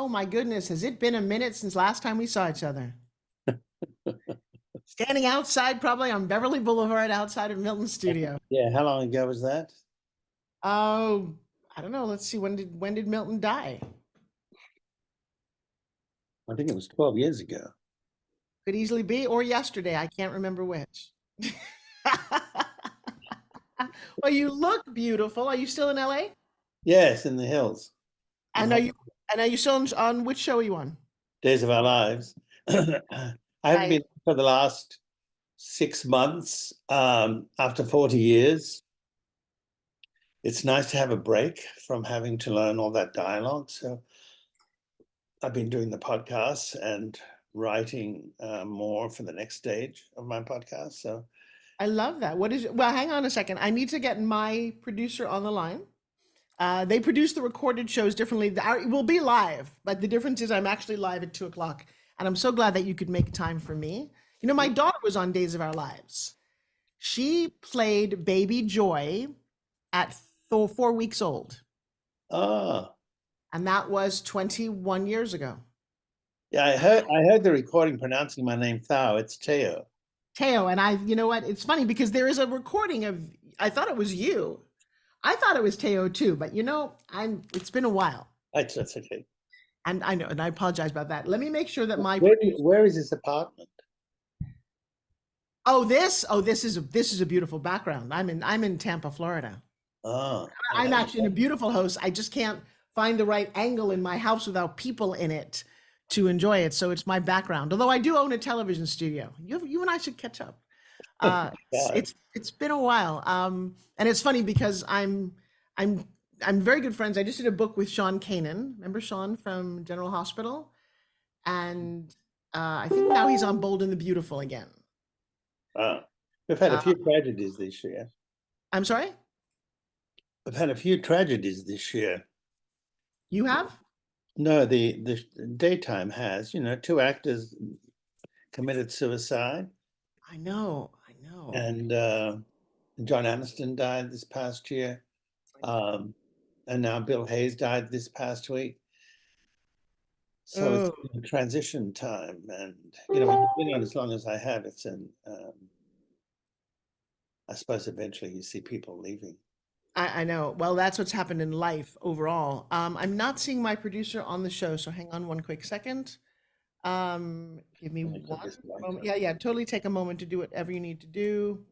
Oh my goodness, has it been a minute since last time we saw each other? Standing outside, probably on Beverly Boulevard, outside of Milton studio. Yeah, how long ago was that? Oh, I don't know. Let's see. When did Milton die? I think it was 12 years ago. Could easily be, or yesterday. I can't remember which. Well, you look beautiful. Are you still in LA? Yes, in the hills. And are you still on which show are you on? Days of Our Lives. I haven't Right. been for the last 6 months after 40 years. It's nice to have a break from having to learn all that dialogue. So I've been doing the podcasts and writing more for the next stage of my podcast. So I love that. Well, hang on a second. I need to get my producer on the line. They produce the recorded shows differently. It will be live, but the difference is I'm actually live at 2 o'clock. And I'm so glad that you could make time for me. You know, my daughter was on Days of Our Lives. She played Baby Joy at 4 weeks old. ah, And that was 21 years ago. yeah, I heard the recording pronouncing my name Thaao. It's Teo. Teo, and you know what? It's funny because there is a recording of, I thought it was you. I thought it was Teo too, but it's been a while. That's okay. And I know, and I apologize about that. Let me make sure that my Where is this apartment? this is a beautiful background. I'm in Tampa, Florida. Oh, I'm actually in a beautiful house. I just can't find the right angle in my house without people in it to enjoy it. So it's my background. Although I do own a television studio. You and I should catch up. God. It's been a while. And it's funny because I'm very good friends. I just did a book with Sean Kanan. Remember Sean from General Hospital? And I think now he's on Bold and the Beautiful again. We've had a few tragedies this year. I'm sorry? We've had a few tragedies this year. You have? No, the daytime has. 2 actors committed suicide. I know. And John Aniston died this past year. And now Bill Hayes died this past week. So it's a transition time. And, when you've been on as long as I have, it's I suppose eventually you see people leaving. I know. Well, that's what's happened in life overall. I'm not seeing my producer on the show, so hang on one quick second. Give me one moment. Yeah, totally take a moment to do whatever you need to do.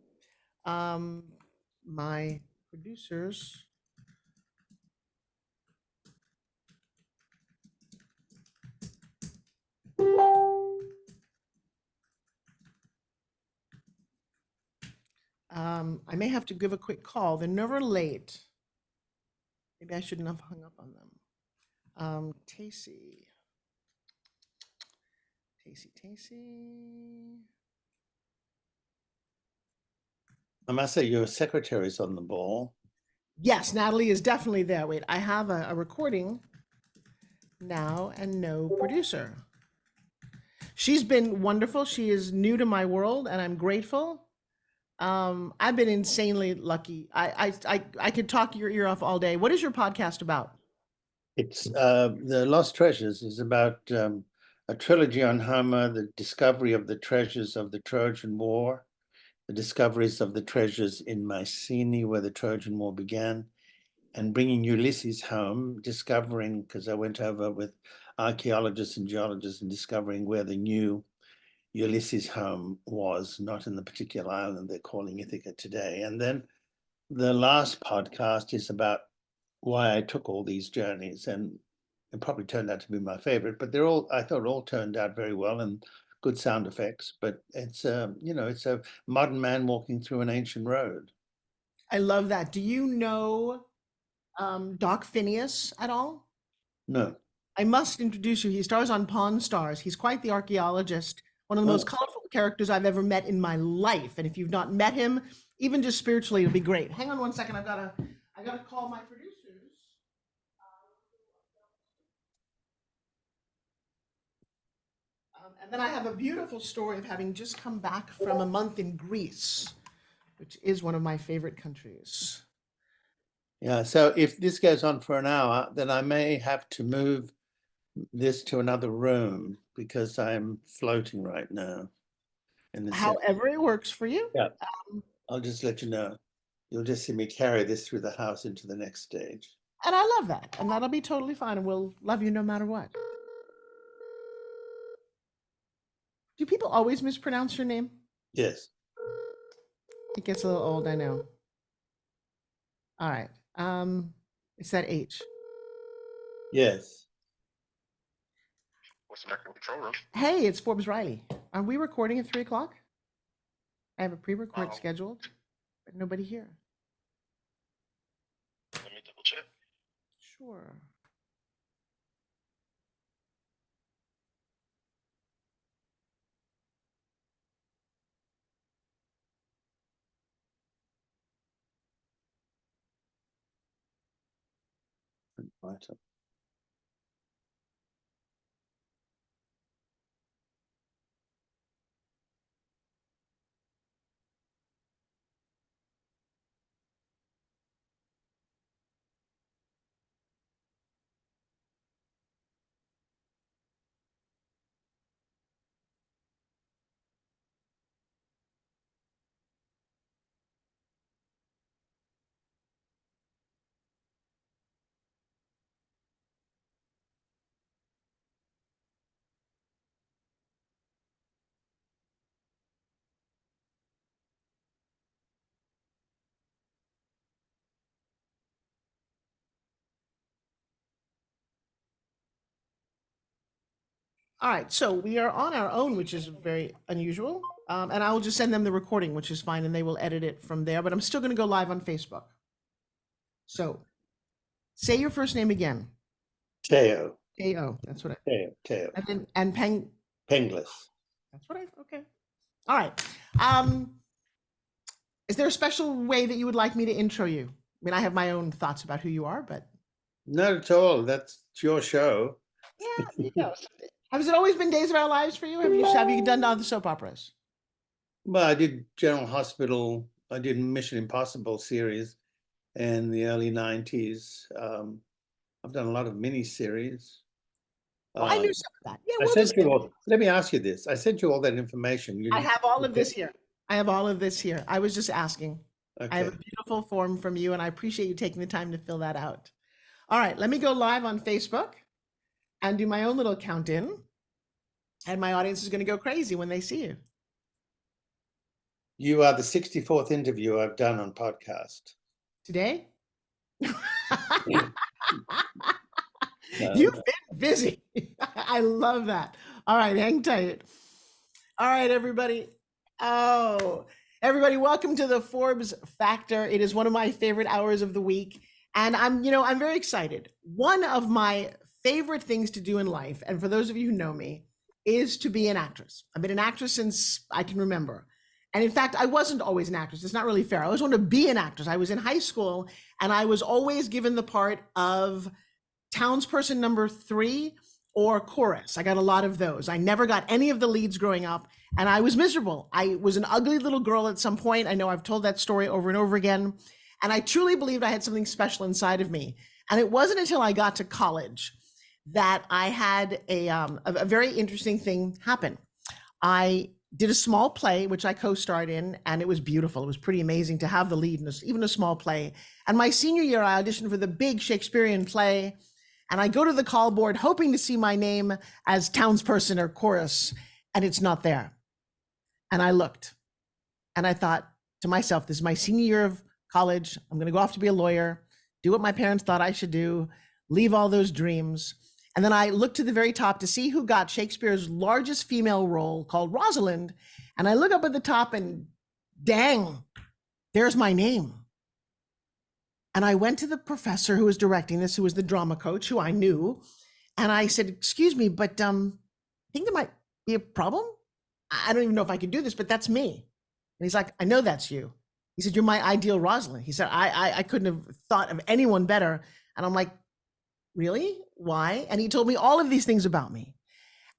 My producers. I may have to give a quick call. They're never late. Maybe I shouldn't have hung up on them. Tacey. I must say your secretary's on the ball. Yes, Natalie is definitely there. Wait, I have a recording now and no producer. She's been wonderful. She is new to my world and I'm grateful. I've been insanely lucky. I could talk your ear off all day. What is your podcast about? It's The Lost Treasures is about a trilogy on Homer, the discovery of the treasures of the Trojan War, the discoveries of the treasures in Mycenae, where the Trojan War began, and bringing Ulysses home, discovering, because I went over with archaeologists and geologists and discovering where the new Ulysses' home was, not in the particular island they're calling Ithaca today. And then the last podcast is about why I took all these journeys, and it probably turned out to be my favorite, but I thought all turned out very well and good sound effects, but it's it's a modern man walking through an ancient road. I love that. Do you know Doc Phineas at all? No. I must introduce you. He stars on Pawn Stars. He's quite the archaeologist, one of the most colorful characters I've ever met in my life. And if you've not met him, even just spiritually, it'll be great. Hang on one second. I gotta call my producers. And then I have a beautiful story of having just come back from a month in Greece, which is one of my favorite countries. Yeah, so if this goes on for an hour, then I may have to move this to another room because I'm floating right now in this area. However it works for you. Yeah, I'll just let you know. You'll just see me carry this through the house into the next stage. And I love that. And that'll be totally fine. And we'll love you no matter what. Do people always mispronounce your name? Yes. It gets a little old, I know. All right. It's that H. Yes. What's the back in the control room? Hey, it's Forbes Riley. Are we recording at 3 o'clock? I have a pre-record scheduled, but nobody here. Let me double check. Sure. Right. All right, so we are on our own, which is very unusual. And I will just send them the recording, which is fine, and they will edit it from there. But I'm still going to go live on Facebook. So say your first name again. Thaao. Thaao. That's what I. Thaao. And then and Penglis. That's what I. Okay. All right. Is there a special way that you would like me to intro you? I mean, I have my own thoughts about who you are, but Not at all. That's your show. yeah, you know. Has it always been Days of Our Lives for you? Have you done other soap operas? Well, I did General Hospital. I did Mission Impossible series in the early 90s. I've done a lot of miniseries. Well, I knew some of that. Yeah, I we'll sent just. you all, let me ask you this. I sent you all that information. I have all of this here. I have all of this here. I was just asking. I have Okay. a beautiful form from you, and I appreciate you taking the time to fill that out. All right, let me go live on Facebook and do my own little count in. And my audience is going to go crazy when they see you. You are the 64th interview I've done on podcast. Today? Yeah. You've been busy. I love that. All right, hang tight. All right, everybody. Oh, everybody, welcome to the Forbes Factor. It is one of my favorite hours of the week. And I'm very excited. One of my favorite things to do in life, and for those of you who know me, is to be an actress. I've been an actress since I can remember. And in fact, I wasn't always an actress. It's not really fair. I always wanted to be an actress. I was in high school and I was always given the part of townsperson number 3 or chorus. I got a lot of those. I never got any of the leads growing up and I was miserable. I was an ugly little girl at some point. I know I've told that story over and over again. And I truly believed I had something special inside of me. And it wasn't until I got to college that I had a very interesting thing happen. I did a small play, which I co-starred in, and it was beautiful. It was pretty amazing to have the lead in even a small play. And my senior year, I auditioned for the big Shakespearean play, and I go to the call board hoping to see my name as townsperson or chorus, and it's not there. And I looked, and I thought to myself, this is my senior year of college. I'm going to go off to be a lawyer, do what my parents thought I should do, leave all those dreams. And then I looked to the very top to see who got Shakespeare's largest female role called Rosalind. And I look up at the top and dang, there's my name. And I went to the professor who was directing this, who was the drama coach, who I knew. And I said, excuse me, but I think there might be a problem. I don't even know if I could do this, but that's me. And he's like, I know that's you. He said, you're my ideal Rosalind. He said, I couldn't have thought of anyone better. And I'm like, really? Why? And he told me all of these things about me.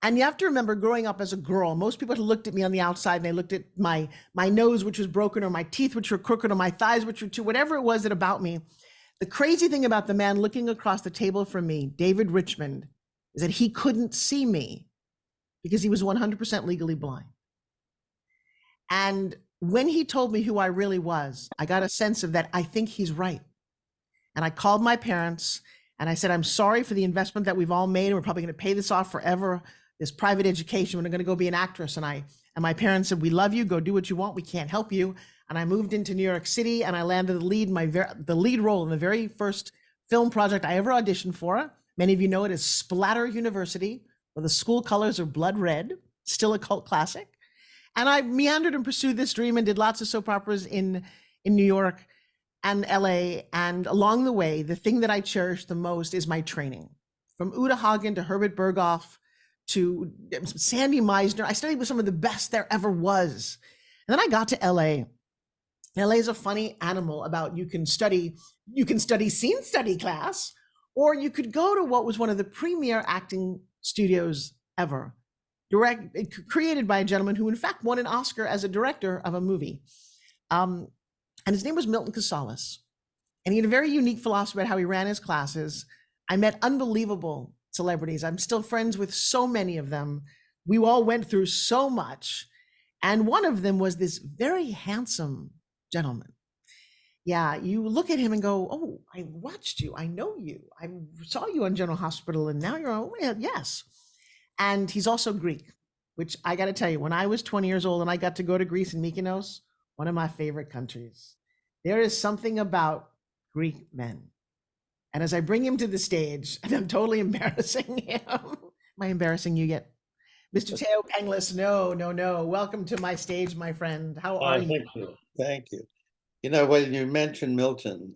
And you have to remember, growing up as a girl, most people looked at me on the outside and they looked at my nose, which was broken, or my teeth, which were crooked, or my thighs, which were too, whatever it was that about me. The crazy thing about the man looking across the table from me, David Richmond, is that he couldn't see me because he was 100% legally blind. And when he told me who I really was, I got a sense of that. I think he's right. And I called my parents and I said, I'm sorry for the investment that we've all made. And we're probably going to pay this off forever. This private education, we're going to go be an actress. And my parents said, we love you. Go do what you want. We can't help you. And I moved into New York City and I landed the lead role in the very first film project I ever auditioned for. Many of you know it as Splatter University, where the school colors are blood red, still a cult classic. And I meandered and pursued this dream and did lots of soap operas in New York and LA. And along the way, the thing that I cherish the most is my training. From Uta Hagen to Herbert Berghoff to Sandy Meisner, I studied with some of the best there ever was. And then I got to LA. LA is a funny animal about you can study scene study class, or you could go to what was one of the premier acting studios ever, created by a gentleman who in fact won an Oscar as a director of a movie. And his name was Milton Casales. And he had a very unique philosophy about how he ran his classes. I met unbelievable celebrities. I'm still friends with so many of them. We all went through so much. And one of them was this very handsome gentleman. Yeah, you look at him and go, oh, I watched you. I know you. I saw you on General Hospital and now you're on, yes. And he's also Greek, which I got to tell you, when I was 20 years old and I got to go to Greece and Mykonos, one of my favorite countries, there is something about Greek men. And as I bring him to the stage, and I'm totally embarrassing him. Am I embarrassing you yet? Mr. Thaao Penglis, no. Welcome to my stage, my friend. How are you? Thank you. Thank you. You know, when you mentioned Milton,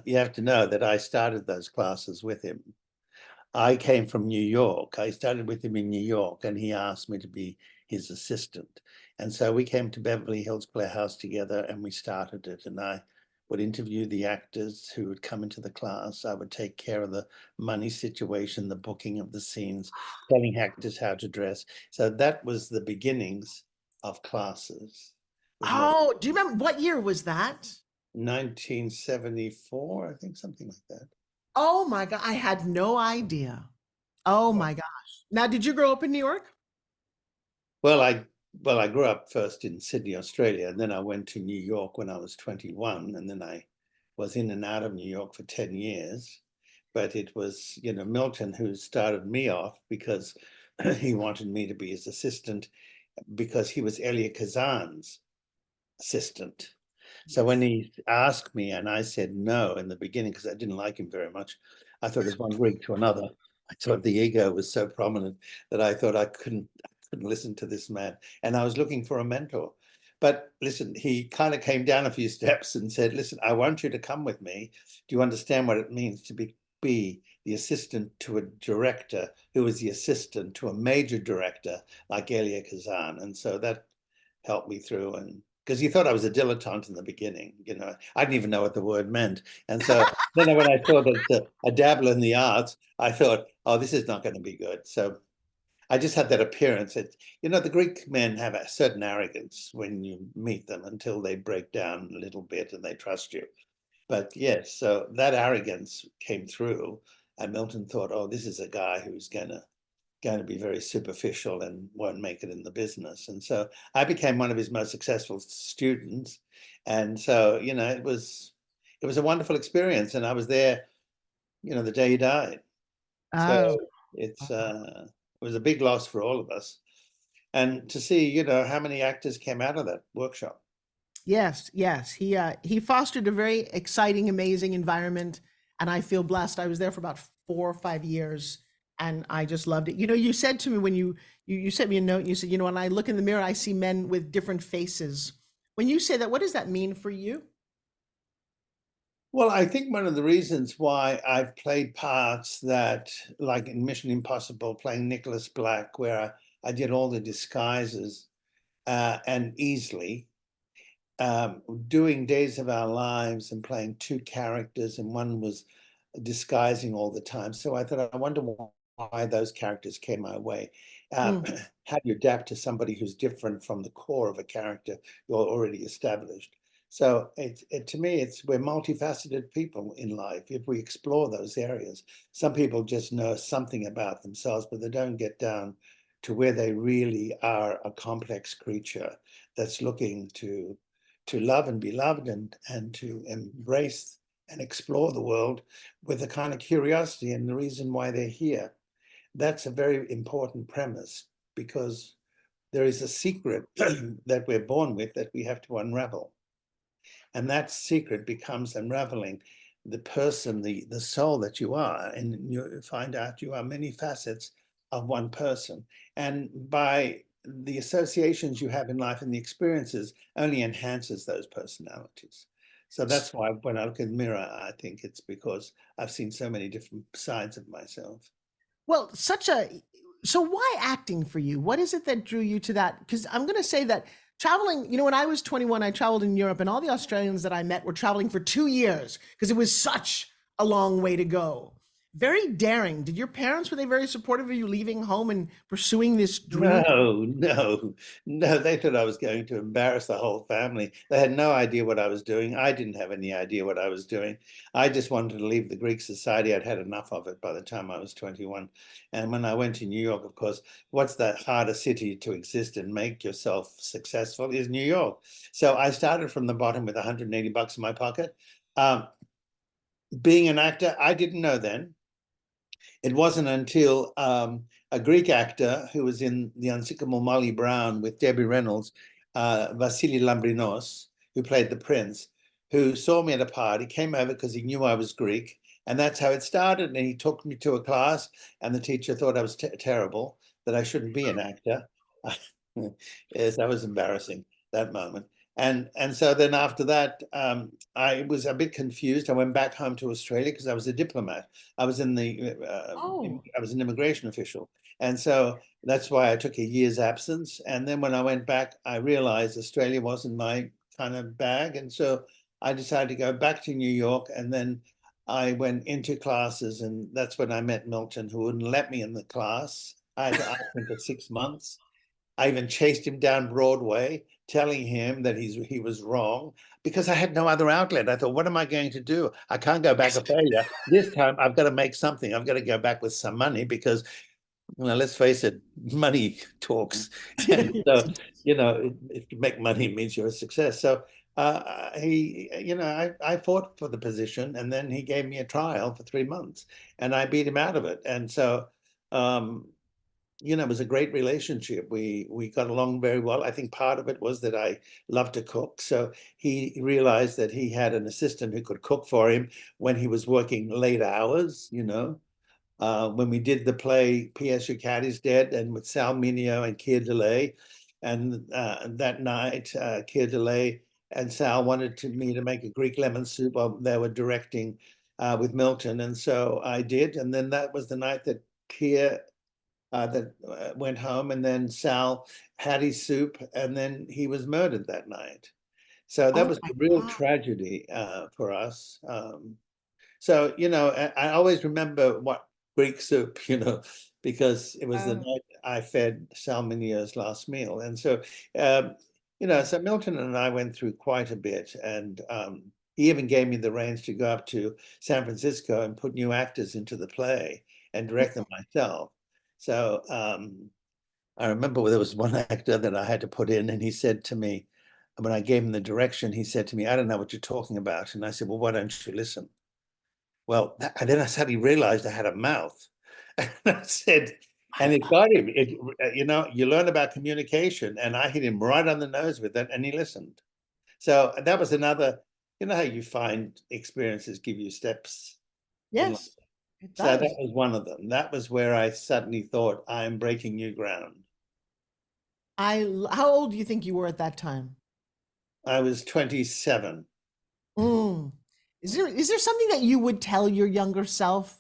you have to know that I started those classes with him. I came from New York. I started with him in New York, and he asked me to be his assistant. And so we came to Beverly Hills Playhouse together, and we started it. And I would interview the actors who would come into the class. I would take care of the money situation, the booking of the scenes, telling actors how to dress. So that was the beginnings of classes. Oh, do you remember what year was that? 1974, I think, something like that. Oh my God, I had no idea. Oh my gosh. Now, did you grow up in New York? Well, I grew up first in Sydney, Australia, and then I went to New York when I was 21, and then I was in and out of New York for 10 years. But it was, you know, Milton who started me off because he wanted me to be his assistant because he was Elia Kazan's assistant. So when he asked me and I said no in the beginning because I didn't like him very much, I thought it was one Greek to another. I thought the ego was so prominent that I thought I couldn't listen to this man. And I was looking for a mentor. But listen, he kind of came down a few steps and said, listen, I want you to come with me. Do you understand what it means to be the assistant to a director who is the assistant to a major director like Elia Kazan? And so that helped me through, and because he thought I was a dilettante in the beginning, you know, I didn't even know what the word meant. And so then when I saw that a dabbler in the arts, I thought, oh, this is not going to be good. So I just had that appearance that, you know, the Greek men have a certain arrogance when you meet them until they break down a little bit and they trust you. But yes, so that arrogance came through, and Milton thought, oh, this is a guy who's going to be very superficial and won't make it in the business. And so I became one of his most successful students. And so, you know, it was a wonderful experience. And I was there, you know, the day he died. Oh, So it was a big loss for all of us. And to see, you know, how many actors came out of that workshop. yes. He fostered a very exciting, amazing environment, and I feel blessed. I was there for about 4 or 5 years, and I just loved it. You know, you said to me when you sent me a note, and you said, you know, when I look in the mirror, I see men with different faces. When you say that, what does that mean for you? Well, I think one of the reasons why I've played parts that, like in Mission Impossible, playing Nicholas Black, where I did all the disguises and easily, doing Days of Our Lives and playing two characters, and one was disguising all the time. So I thought, I wonder why those characters came my way. Mm. How do you adapt to somebody who's different from the core of a character you're already established? So to me, we're multifaceted people in life if we explore those areas. Some people just know something about themselves, but they don't get down to where they really are a complex creature that's looking to love and be loved and to embrace and explore the world with a kind of curiosity and the reason why they're here. That's a very important premise because there is a secret that we're born with that we have to unravel. And that secret becomes unraveling the person, the soul that you are. And you find out you are many facets of one person. And by the associations you have in life and the experiences only enhances those personalities. So that's why when I look in the mirror, I think it's because I've seen so many different sides of myself. Well, so why acting for you? What is it that drew you to that? Because I'm going to say that traveling, when I was 21, I traveled in Europe, and all the Australians that I met were traveling for 2 years because it was such a long way to go. Very daring. Did your parents, were they very supportive of you leaving home and pursuing this dream? No, no, no. They thought I was going to embarrass the whole family. They had no idea what I was doing. I didn't have any idea what I was doing. I just wanted to leave the Greek society. I'd had enough of it by the time I was 21. And when I went to New York, of course, what's the hardest city to exist and make yourself successful is New York. So I started from the bottom with $180 in my pocket. Um, Being an actor, I didn't know then. It wasn't until a Greek actor who was in The Unsinkable Molly Brown with Debbie Reynolds, Vasily Lambrinos, who played the prince, who saw me at a party, came over because he knew I was Greek. And that's how it started. And he took me to a class, and the teacher thought I was terrible, that I shouldn't be an actor. Yes, that was embarrassing, that moment. And so then after that, I was a bit confused. I went back home to Australia because I was a diplomat. I was Oh, I was an immigration official, and so that's why I took a year's absence. And then when I went back, I realized Australia wasn't my kind of bag, and so I decided to go back to New York. And then I went into classes, and that's when I met Milton, who wouldn't let me in the class. I had to ask him for 6 months. I even chased him down Broadway, telling him that he was wrong because I had no other outlet. I thought, what am I going to do? I can't go back a failure. This time I've got to make something. I've got to go back with some money because, let's face it, money talks. And so, if you make money, it means you're a success. So I fought for the position, and then he gave me a trial for 3 months, and I beat him out of it. And so, um, it was a great relationship. We got along very well. I think part of it was that I loved to cook. So he realized that he had an assistant who could cook for him when he was working late hours. When we did the play P.S. Your Cat is Dead, and with Sal Mineo and Keir Delay, and that night, Keir Delay and Sal wanted me to make a Greek lemon soup. They were directing with Milton, and so I did. And then that was the night that Keir that went home, and then Sal had his soup, and then he was murdered that night. So that oh was my a real God. tragedy for us. So, I always remember what Greek soup, because it was the Uh, night I fed Salminio's last meal. And so, so Milton and I went through quite a bit. And he even gave me the reins to go up to San Francisco and put new actors into the play and direct them myself. So I remember there was one actor that I had to put in, and he said to me, when I gave him the direction, he said to me, I don't know what you're talking about. And I said, well, why don't you listen? Well, and then I suddenly realized I had a mouth. And I said, and it got him. You learn about communication, and I hit him right on the nose with it, and he listened. So that was another, how you find experiences give you steps in life. yes, it So that does. was one of them. That was where I suddenly thought, I am breaking new ground. How old do you think you were at that time? I was 27. Mm. Is there something that you would tell your younger self,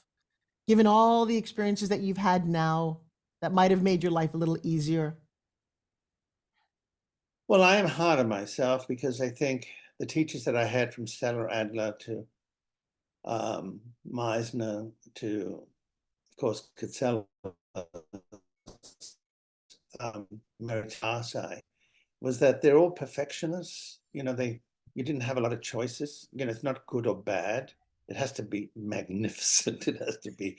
given all the experiences that you've had now, that might have made your life a little easier? Well, I am hard on myself because I think the teachers that I had from Stella Adler to Meisner to, of course, Kinsella, Meritasi, was that they're all perfectionists. you didn't have a lot of choices. It's not good or bad. It has to be magnificent. It has to be,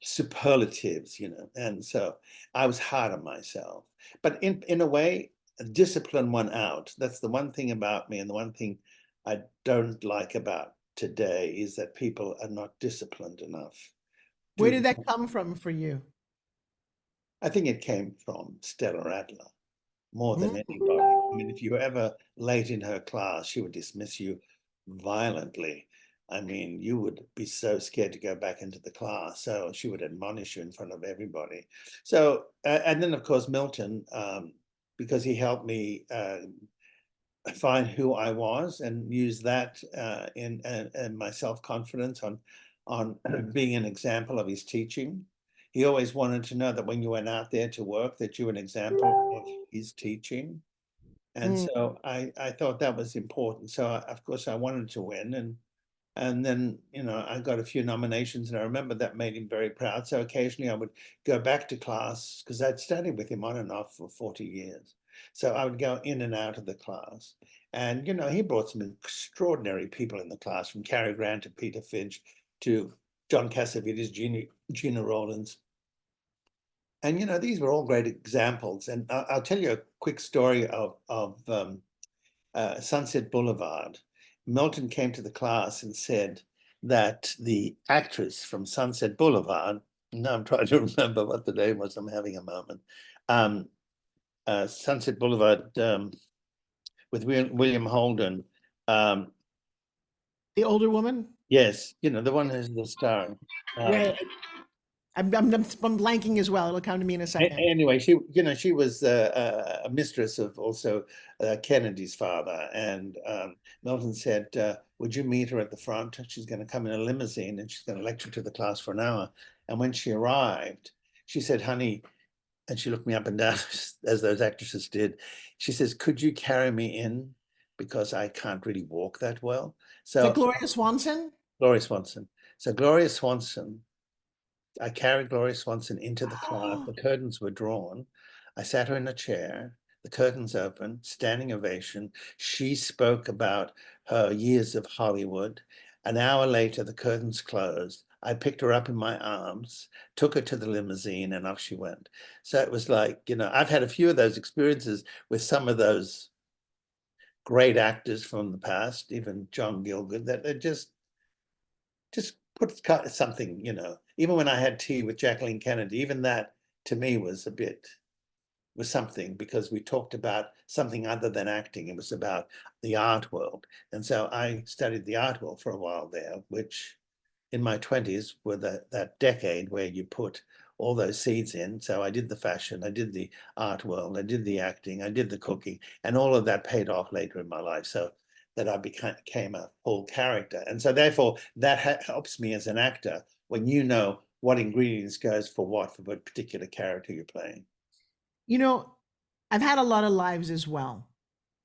superlatives, And so I was hard on myself. But in a way, discipline won out. That's the one thing about me, and the one thing I don't like about today is that people are not disciplined enough Where to. did that come from for you? I think it came from Stella Adler more than Mm. anybody. I mean, if you were ever late in her class, she would dismiss you violently. I mean, you would be so scared to go back into the class. So she would admonish you in front of everybody. So, and then of course, Milton, because he helped me find who I was and use that in my self-confidence on being an example of his teaching. He always wanted to know that when you went out there to work, that you were an example of his teaching. And Mm. so I thought that was important. So of course I wanted to win, and then I got a few nominations, and I remember that made him very proud. So occasionally I would go back to class because I'd studied with him on and off for 40 years. So I would go in and out of the class, and he brought some extraordinary people in the class, from Cary Grant to Peter Finch to John Cassavetes, Gina Rollins. And these were all great examples. And I'll tell you a quick story of Sunset Boulevard. Milton came to the class and said that the actress from Sunset Boulevard, now I'm trying to remember what the name was, I'm having a moment. Sunset Boulevard with William Holden. The older woman? Yes, the one who's the star. Right. I'm blanking as well. It'll come to me in a second. Anyway, she was a mistress of also Kennedy's father, and Milton said, "Would you meet her at the front? She's going to come in a limousine, and she's going to lecture to the class for an hour." And when she arrived, she said, "Honey," and she looked me up and down as those actresses did. She says, "Could you carry me in, because I can't really walk that well?" Is that So Gloria Swanson? Gloria Swanson. So Gloria Swanson. I carried Gloria Swanson into the class. The curtains were drawn. I sat her in a chair, the curtains open, standing ovation. She spoke about her years of Hollywood. An hour later, the curtains closed. I picked her up in my arms, took her to the limousine, and off she went. So it was like, I've had a few of those experiences with some of those great actors from the past, even John Gielgud, that are just put something, even when I had tea with Jacqueline Kennedy, even that to me was something, because we talked about something other than acting. It was about the art world. And so I studied the art world for a while there, which in my 20s were that decade where you put all those seeds in. So I did the fashion, I did the art world, I did the acting, I did the cooking, and all of that paid off later in my life. So that I became a full character. And so therefore that helps me as an actor, when you know what ingredients goes for what, for what particular character you're playing. You know, I've had a lot of lives as well.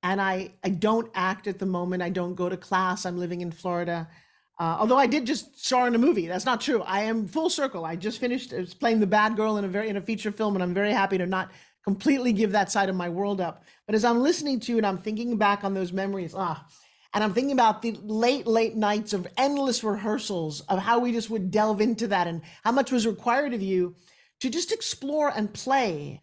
And I don't act at the moment. I don't go to class. I'm living in Florida. Although I did just star in a movie. That's not true. I am full circle. I just finished playing the bad girl in a feature film, and I'm very happy to not completely give that side of my world up. But as I'm listening to you and I'm thinking back on those memories, and I'm thinking about the late nights of endless rehearsals, of how we just would delve into that and how much was required of you to just explore and play.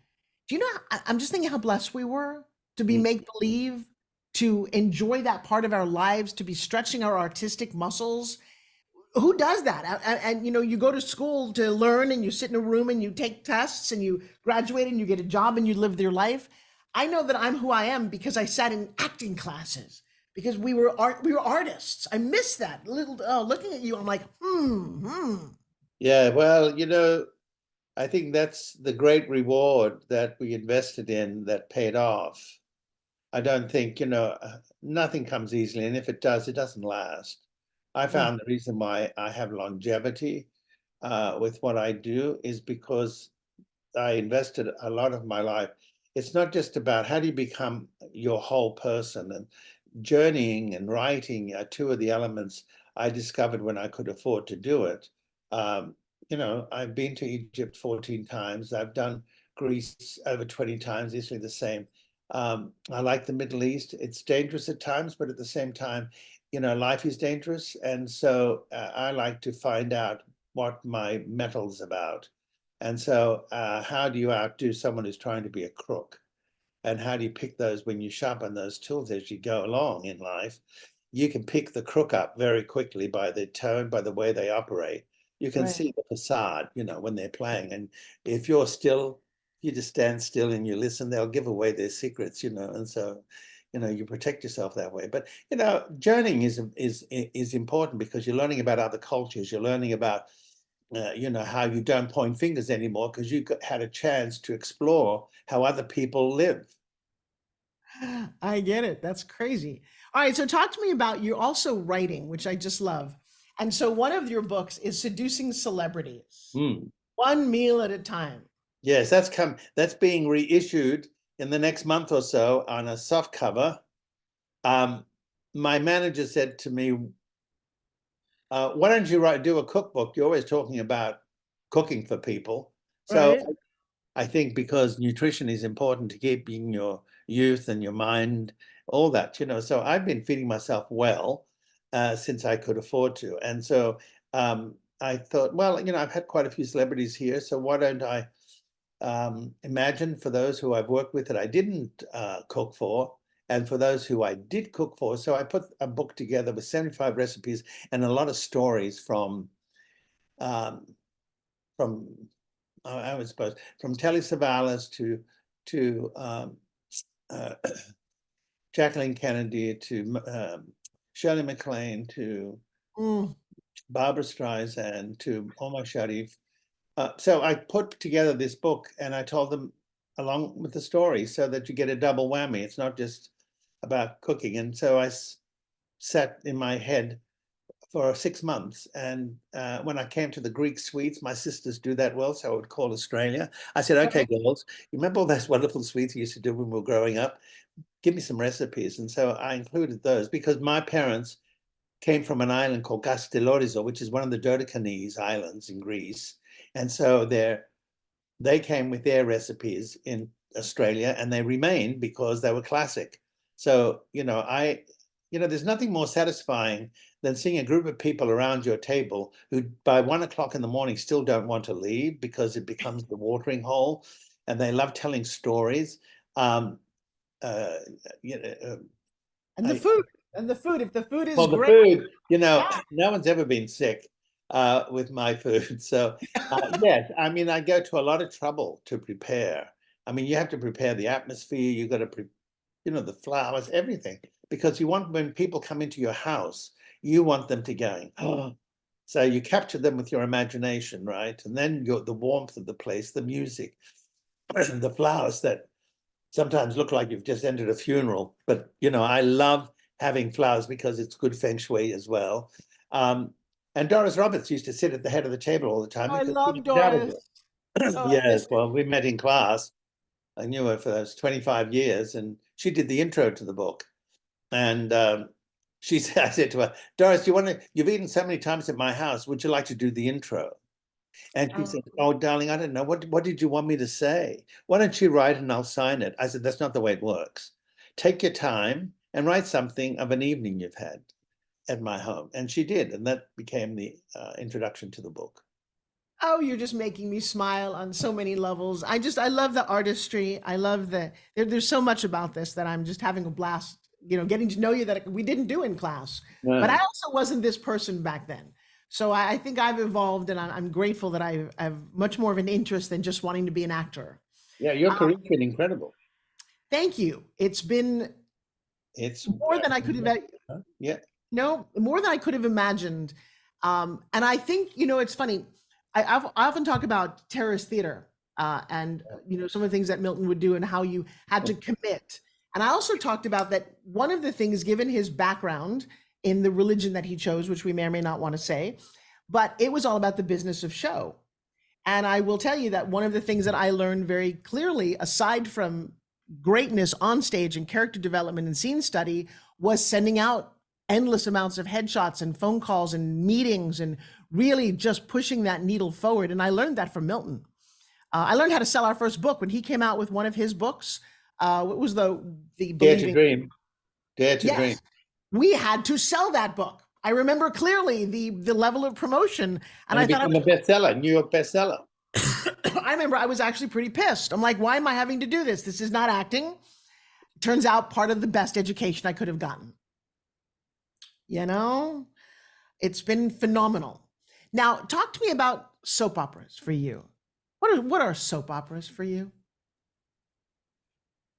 Do you know, I'm just thinking how blessed we were to be Mm. make believe, to enjoy that part of our lives, to be stretching our artistic muscles. Who does that? And you go to school to learn, and you sit in a room and you take tests and you graduate and you get a job and you live your life. I know that I'm who I am because I sat in acting classes, because we were artists. I miss that. Looking at you, I'm like, Yeah, well, I think that's the great reward that we invested in that paid off. I don't think, nothing comes easily. And if it does, it doesn't last. I mm, found the reason why I have longevity with what I do is because I invested a lot of my life. It's not just about how do you become your whole person, and journeying and writing are two of the elements I discovered when I could afford to do it. I've been to Egypt 14 times. I've done Greece over 20 times, easily the same. I like the Middle East. It's dangerous at times, but at the same time, life is dangerous. And so I like to find out what my metal's about. And so how do you outdo someone who's trying to be a crook? And how do you pick those when you sharpen those tools as you go along in life? You can pick the crook up very quickly by their tone, by the way they operate. You can Right. see the facade, when they're playing. And if you're still, you just stand still and you listen, they'll give away their secrets, and so, you protect yourself that way. But journeying is important because you're learning about other cultures. You're learning about how you don't point fingers anymore because you had a chance to explore how other people live. I get it. That's crazy. All right. So talk to me about you're also writing, which I just love. And so one of your books is Seducing Celebrities, Mm. one meal at a time. Yes, that's being reissued in the next month or so on a soft cover. My manager said to me, why don't you do a cookbook? You're always talking about cooking for people. So Right. I think because nutrition is important to keeping your youth and your mind, all that, So I've been feeding myself well since I could afford to. And so I thought, well, I've had quite a few celebrities here, so why don't I imagine for those who I've worked with that I didn't cook for, and for those who I did cook for. So I put a book together with 75 recipes and a lot of stories um, from I would suppose from Telly Savalas to uh, Jacqueline Kennedy to Shirley MacLaine to Mm. Barbara Streisand to Omar Sharif. So I put together this book and I told them along with the story so that you get a double whammy. It's not just about cooking. And so I sat in my head for 6 months. And when I came to the Greek sweets, my sisters do that well, so I would call Australia. I said, okay, girls, you remember all those wonderful sweets you used to do when we were growing up? Give me some recipes. And so I included those because my parents came from an island called Castellorizo, which is one of the Dodecanese islands in Greece. And so they came with their recipes in Australia and they remained because they were classic. So, there's nothing more satisfying than seeing a group of people around your table who by 1 o'clock in the morning still don't want to leave because it becomes the watering hole and they love telling stories. Um, uh, you know, And the I, food. And the food. If the food is well, the great. food, Yeah. no one's ever been sick with my food. So, yes, I mean, I go to a lot of trouble to prepare. I mean, you have to prepare the atmosphere, you got to, the flowers, everything, because you want when people come into your house, you want them to go, oh. So you capture them with your imagination, right? And then the warmth of the place, the music, the flowers that sometimes look like you've just entered a funeral. But I love having flowers because it's good feng shui as well. Um, and Doris Roberts used to sit at the head of the table all the time I because she love knew how to Doris. do it. Oh, I miss Yes, her. well, we met in class. I knew her for those 25 years, and she did the intro to the book. And she said, I said to her, Doris, you've eaten so many times at my house. Would you like to do the intro? And she Oh. said, oh, darling, I don't know. What did you want me to say? Why don't you write and I'll sign it? I said, that's not the way it works. Take your time and write something of an evening you've had at my home. And she did. And that became the introduction to the book. Oh, you're just making me smile on so many levels. I love the artistry. I love there's so much about this that I'm just having a blast, getting to know you that we didn't do in class. But I No. also wasn't this person back then. So I think I've evolved and I'm grateful that I have much more of an interest than just wanting to be an actor. Yeah, your career's been incredible. Thank you. It's been It's, more than I could have, yeah. more than I could have imagined. And I think, it's funny. I often talk about terrorist theater and some of the things that Milton would do and how you had to commit. And I also talked about that one of the things, given his background in the religion that he chose, which we may or may not want to say, but it was all about the business of show. And I will tell you that one of the things that I learned very clearly, aside from greatness on stage and character development and scene study, was sending out endless amounts of headshots and phone calls and meetings and really just pushing that needle forward. And I learned that from Milton. I learned how to sell our first book when he came out with one of his books. What was the Dare to believing? dream. Dare to dream. Yes, we had to sell that book. I remember clearly the level of promotion, and And I it thought became a bestseller, New York bestseller. I remember I was actually pretty pissed. I'm like, why am I having to do this? This is not acting. Turns out part of the best education I could have gotten. You know, it's been phenomenal. Now, talk to me about soap operas for you. What are soap operas for you?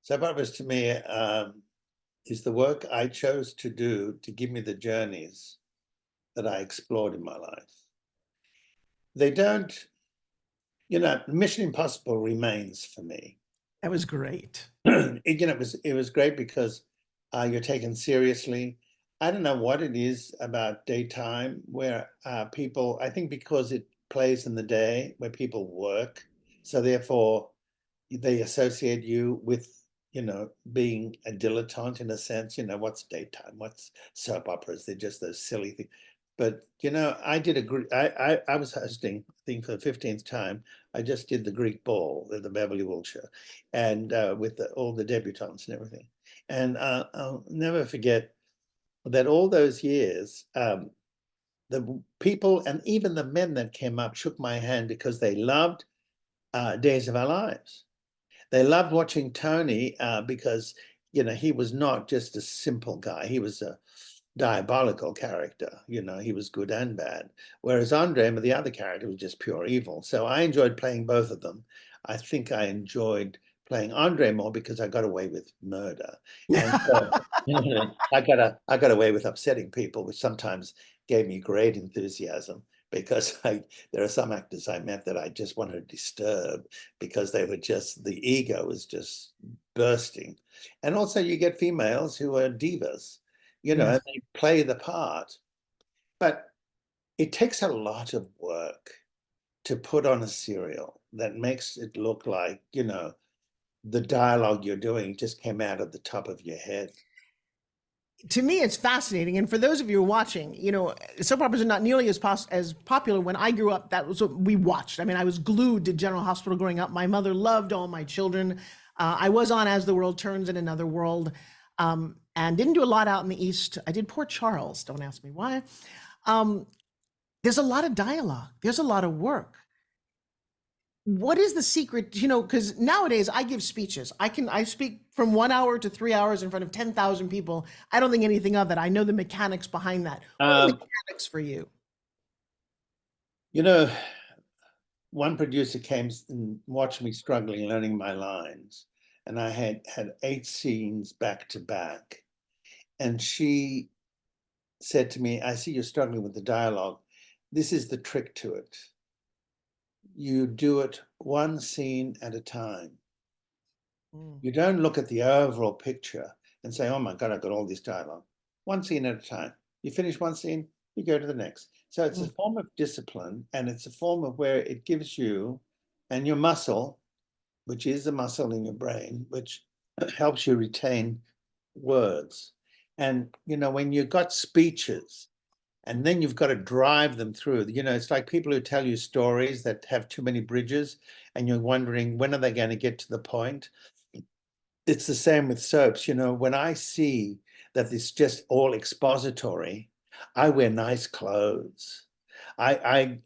Soap operas to me is the work I chose to do to give me the journeys that I explored in my life. They don't, Mission Impossible remains for me. That was great. It was great because you're taken seriously. I don't know what it is about daytime where people, I think because it plays in the day where people work, so therefore they associate you with, being a dilettante in a sense. What's daytime? What's soap operas? They're just those silly things. But I did I was hosting, I think for the 15th time. I just did the Greek ball at the Beverly Wilshire, and with all the debutantes and everything. And I'll never forget that all those years, the people and even the men that came up shook my hand because they loved Days of Our Lives. They loved watching Tony because he was not just a simple guy. He was a diabolical character. He was good and bad. Whereas Andre, the other character, was just pure evil. So I enjoyed playing both of them. I think I enjoyed playing Andre more because I got away with murder, and so I got away with upsetting people, which sometimes gave me great enthusiasm because there are some actors I met that I just wanted to disturb because they were just, the ego was just bursting. And also you get females who are divas, Yes. and they play the part. But it takes a lot of work to put on a serial that makes it look like, the dialogue you're doing just came out of the top of your head. To me, it's fascinating. And for those of you watching, soap operas are not nearly as popular. When I grew up, that was what we watched. I mean, I was glued to General Hospital growing up. My mother loved all my children. I was on As the World Turns in Another World, and didn't do a lot out in the East. I did Port Charles. Don't ask me why. Um, there's a lot of dialogue. There's a lot of work. What is the secret? Because nowadays I give speeches. I speak from 1 hour to 3 hours in front of 10,000 people. I don't think anything of it. I know the mechanics behind that. What are the Um, mechanics for you? you know, one producer came and watched me struggling learning my lines, and I had 8 scenes back to back, and she said to me, "I see you're struggling with the dialogue. This is the trick to it. You do it one scene at a time. Mm, You don't look at the overall picture and say, oh my God, I've got all this dialogue. One scene at a time. You finish one scene, you go to the next. So it's a mm. form of discipline, and it's a form of where it gives you and your muscle, which is the muscle in your brain, which helps you retain words. And, when you've got speeches, and then you've got to drive them through. It's like people who tell you stories that have too many bridges, and you're wondering, when are they going to get to the point? It's the same with soaps. When I see that it's just all expository, I wear nice clothes. I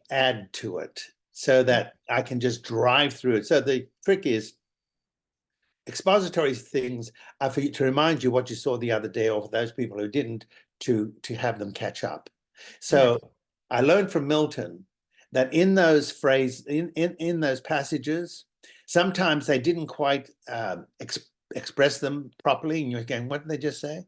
add to it so that I can just drive through it. So the trick is, expository things are for you to remind you what you saw the other day, or for those people who didn't, to have them catch up. Yes. So I learned from Milton that in those phrases, in those passages, sometimes they didn't quite express them properly, and you're going, what did they just say?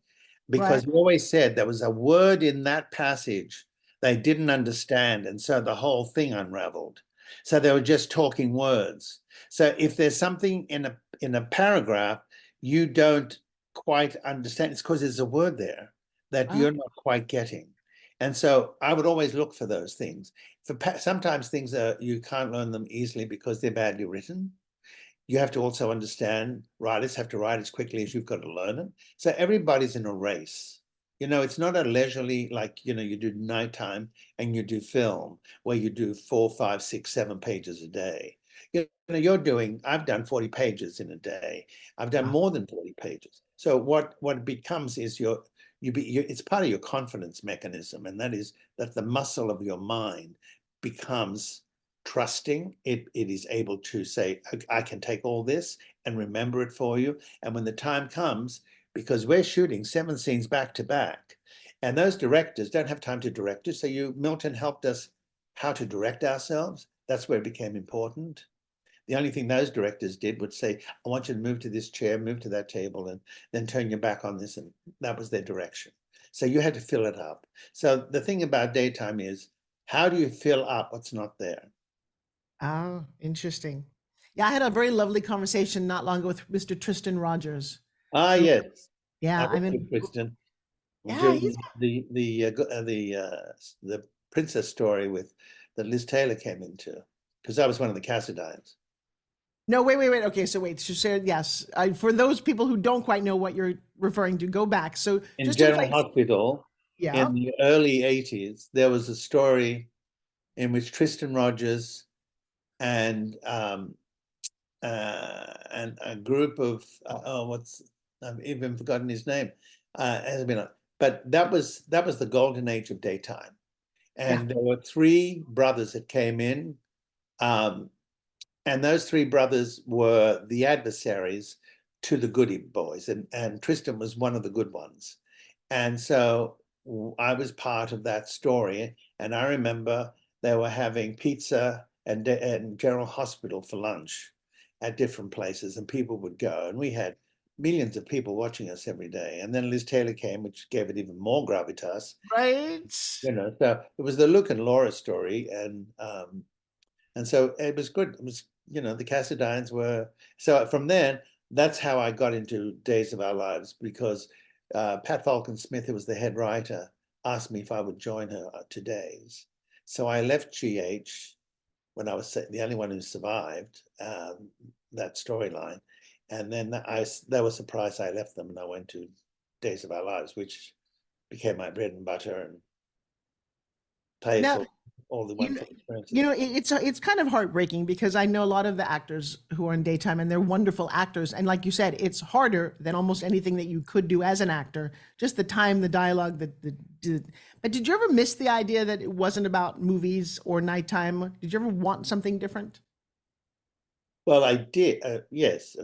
Because Right. he always said there was a word in that passage they didn't understand, and so the whole thing unraveled. So they were just talking words. So if there's something in a paragraph you don't quite understand, it's because there's a word there that Ah, you're not quite getting. And so I would always look for those things. Sometimes things you can't learn them easily because they're badly written. You have to also understand, writers have to write as quickly as you've got to learn it. So everybody's in a race. It's not a leisurely, like, you do nighttime and you do film where you do 4, 5, 6, 7 pages a day. you're doing, I've done 40 pages in a day. I've done more than 40 pages. So what it becomes is it's part of your confidence mechanism, and that is that the muscle of your mind becomes trusting. It is able to say, I can take all this and remember it for you. And when the time comes, because we're shooting 7 scenes back to back, and those directors don't have time to direct us. So Milton helped us how to direct ourselves. That's where it became important. The only thing those directors did would say, I want you to move to this chair, move to that table, and then turn your back on this. And that was their direction. So you had to fill it up. So the thing about daytime is, how do you fill up what's not there? Oh, interesting. Yeah, I had a very lovely conversation not long ago with Mr. Tristan Rogers. Ah, Who, yes. I yeah, I worked with mean, Kristen yeah, during he's the princess story that Liz Taylor came into, because I was one of the Cassidines. no, wait. Okay, so wait. So yes, for those people who don't quite know what you're referring to, go back. So In just to General place, Hospital yeah, in the early 80s, there was a story in which Tristan Rogers and a group of I've even forgotten his name, has been on, but that was the golden age of daytime, yeah, and there were 3 brothers that came in, um, and those 3 brothers were the adversaries to the goody boys, and Tristan was one of the good ones. And so I was part of that story. And I remember they were having pizza and General Hospital for lunch at different places, and people would go. And we had millions of people watching us every day. And then Liz Taylor came, which gave it even more gravitas. right. So it was the Luke and Laura story. And so it was good. It was, the Cassidines were, so from then, that's how I got into Days of Our Lives, because Pat Falcon Smith, who was the head writer, asked me if I would join her to Days. So I left GH when I was the only one who survived that storyline. And then they were surprised I left them, and I went to Days of Our Lives, which became my bread and butter and paid Now, for all the you know, wonderful experiences. it's kind of heartbreaking because I know a lot of the actors who are in daytime and they're wonderful actors. And like you said, it's harder than almost anything that you could do as an actor. Just the time, the dialogue, but did you ever miss the idea that it wasn't about movies or nighttime? Did you ever want something different? Well, I did, yes,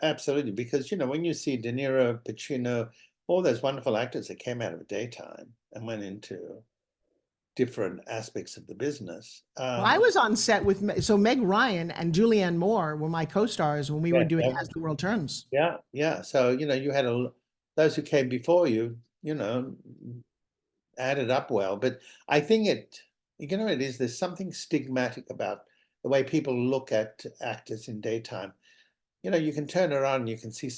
absolutely. Because, when you see De Niro, Pacino, all those wonderful actors that came out of daytime and went into different aspects of the business. Well, I was on set with so Meg Ryan and Julianne Moore were my co-stars when we were Yeah, doing As the World Turns. yeah, yeah. So, you had those who came before you, added up well. But I think there's something stigmatic about the way people look at actors in daytime. You can turn around and you can see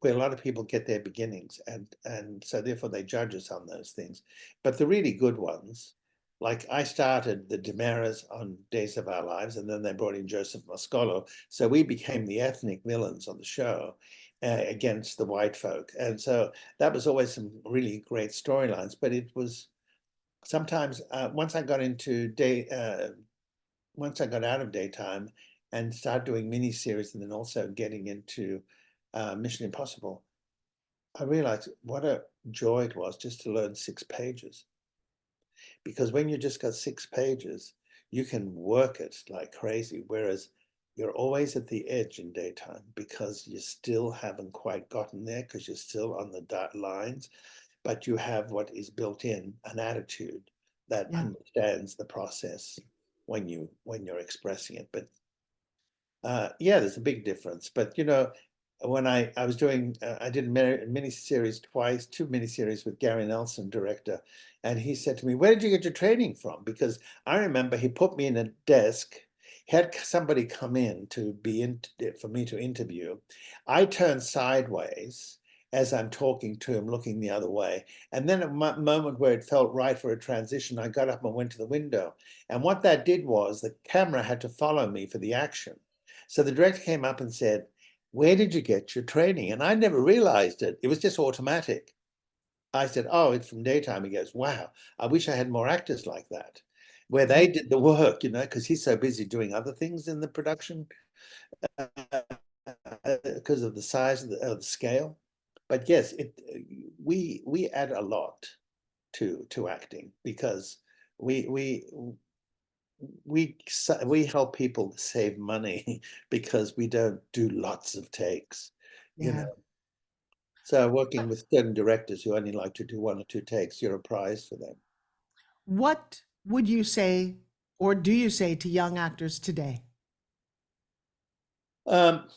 where a lot of people get their beginnings, and so therefore they judge us on those things. But the really good ones, like I started the Damaras on Days of Our Lives, and then they brought in Joseph Moscolo, so we became the ethnic villains on the show against the white folk, and so that was always some really great storylines. But it was sometimes once I got out of daytime and started doing miniseries, and then also getting into Mission Impossible, I realized what a joy it was just to learn 6 pages. Because when you just got 6 pages, you can work it like crazy. Whereas you're always at the edge in daytime because you still haven't quite gotten there, because you're still on the lines, but you have what is built in, an attitude that Yeah. understands the process when you're expressing it. But yeah, there's a big difference. But when I was doing, I did a miniseries twice, 2 miniseries with Gary Nelson, director, and he said to me, "Where did you get your training from?" Because I remember he put me in a desk, he had somebody come in for me to interview. I turned sideways as I'm talking to him, looking the other way, and then at a moment where it felt right for a transition, I got up and went to the window. And what that did was the camera had to follow me for the action. So the director came up and said, "Where did you get your training?" And I never realized it. It was just automatic. I said, "Oh, it's from daytime." He goes, "Wow, I wish I had more actors like that." where they did the work, because he's so busy doing other things in the production because of the size of the scale. But yes, we add a lot to acting because we we we help people save money because we don't do lots of takes, you Yeah. know. So working with certain directors who only like to do 1 or 2 takes, you're a prize for them. What would you say, or do you say to young actors today? Um,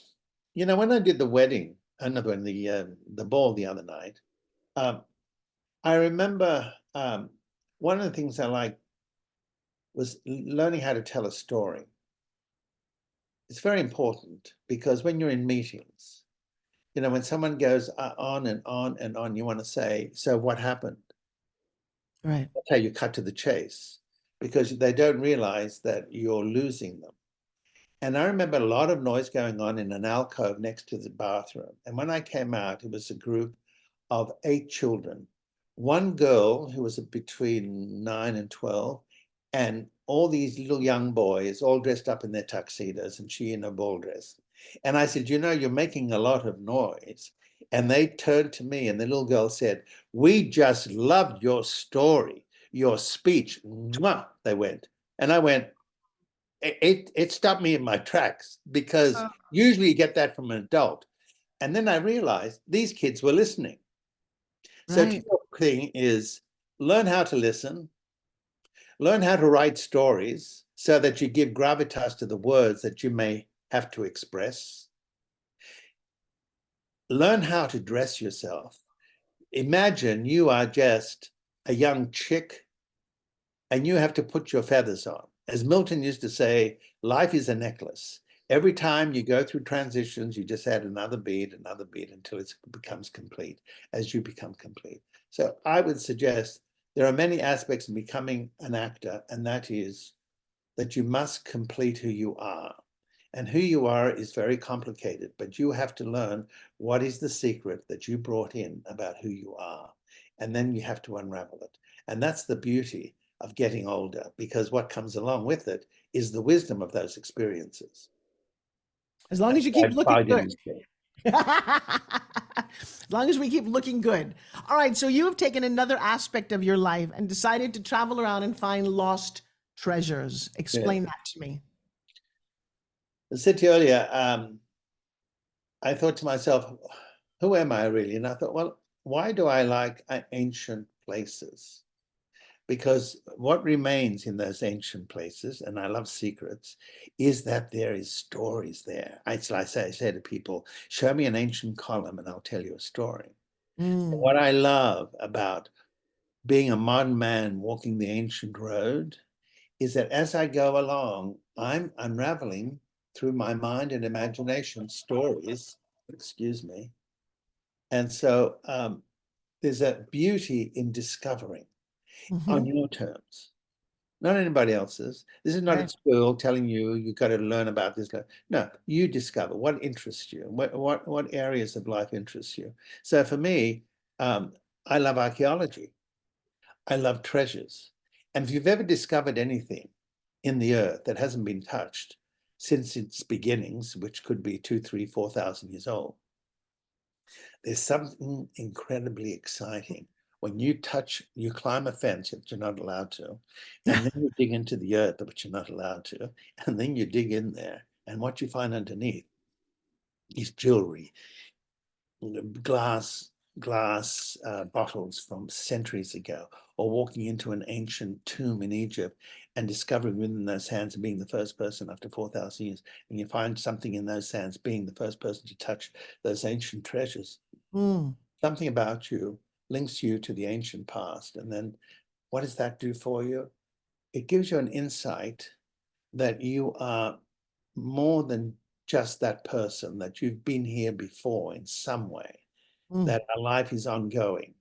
when I did the wedding, another one, the ball the other night, um, I remember one of the things I liked was learning how to tell a story. It's very important because when you're in meetings, when someone goes on and on and on, you want to say, so what happened? Right. That's how you cut to the chase because they don't realize that you're losing them. And I remember a lot of noise going on in an alcove next to the bathroom. And when I came out, it was a group of 8 children. One girl who was between 9 and 12, and all these little young boys, all dressed up in their tuxedos, and she in a ball dress. And I said, you're making a lot of noise. And they turned to me, and the little girl said, we just loved your story, your speech. Mwah, they went. And I went, it stopped me in my tracks because Oh, usually you get that from an adult. And then I realized these kids were listening. So to right. your thing is learn how to listen, learn how to write stories so that you give gravitas to the words that you may have to express. Learn how to dress yourself. Imagine you are just a young chick and you have to put your feathers on. As Milton used to say, life is a necklace. Every time you go through transitions, you just add another bead until it becomes complete, as you become complete. So I would suggest there are many aspects in becoming an actor, and that is that you must complete who you are. And who you are is very complicated, but you have to learn what is the secret that you brought in about who you are. And then you have to unravel it. And that's the beauty of getting older, because what comes along with it is the wisdom of those experiences. As long That's as you what keep I looking find in good. this game. As long as we keep looking good. All right. So you have taken another aspect of your life and decided to travel around and find lost treasures. Yeah. Explain that to me. I said to you earlier, I thought to myself, who am I really? And I thought, well, why do I like ancient places? Because what remains in those ancient places, and I love secrets, is that there is stories there. I say to people, show me an ancient column and I'll tell you a story. Mm, What I love about being a modern man walking the ancient road is that as I go along, I'm unraveling through my mind and imagination stories, excuse me. And so there's a beauty in discovering on hmm. your terms, not anybody else's. This is not Right. at school telling you you've got to learn about this. No, you discover what interests you, what areas of life interest you. So for me, I love archaeology. I love treasures. And if you've ever discovered anything in the earth that hasn't been touched since its beginnings, which could be 2, 3, 4,000 years old, there's something incredibly exciting when you climb a fence that you're not allowed to, and then you dig into the earth, which you're not allowed to, and then you dig in there, and what you find underneath is jewelry, glass bottles from centuries ago, or walking into an ancient tomb in Egypt and discovering within those sands and being the first person after 4,000 years, and you find something in those sands being the first person to touch those ancient treasures. Mm, Something about you links you to the ancient past. And then what does that do for you? It gives you an insight that you are more than just that person, that you've been here before in some way, mm, that our life is ongoing.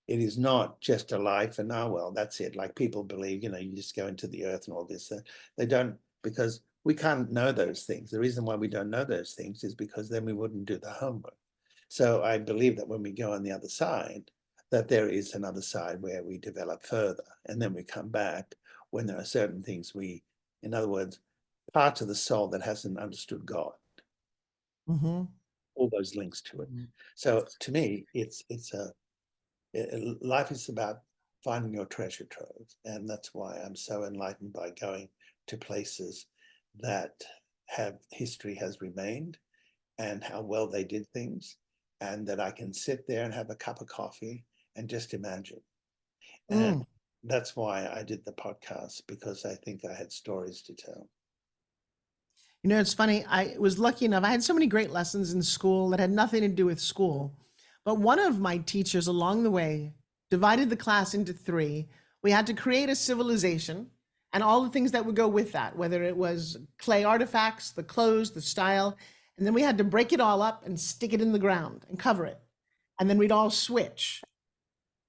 It is not just a life and oh, well, that's it. Like people believe, you just go into the earth and all this. They don't, because we can't know those things. The reason why we don't know those things is because then we wouldn't do the homework. So I believe that when we go on the other side, that there is another side where we develop further and then we come back when there are certain things in other words, parts of the soul that hasn't understood God, Mm-hmm. all those links to it. So to me, life is about finding your treasure trove. And that's why I'm so enlightened by going to places that have history has remained and how well they did things, and that I can sit there and have a cup of coffee and just imagine. And Mm. that's why I did the podcast, because I think I had stories to tell. You know, it's funny. I was lucky enough. I had so many great lessons in school that had nothing to do with school. But one of my teachers along the way divided the class into three. We had to create a civilization and all the things that would go with that, whether it was clay artifacts, the clothes, the style. And then we had to break it all up and stick it in the ground and cover it. And then we'd all switch.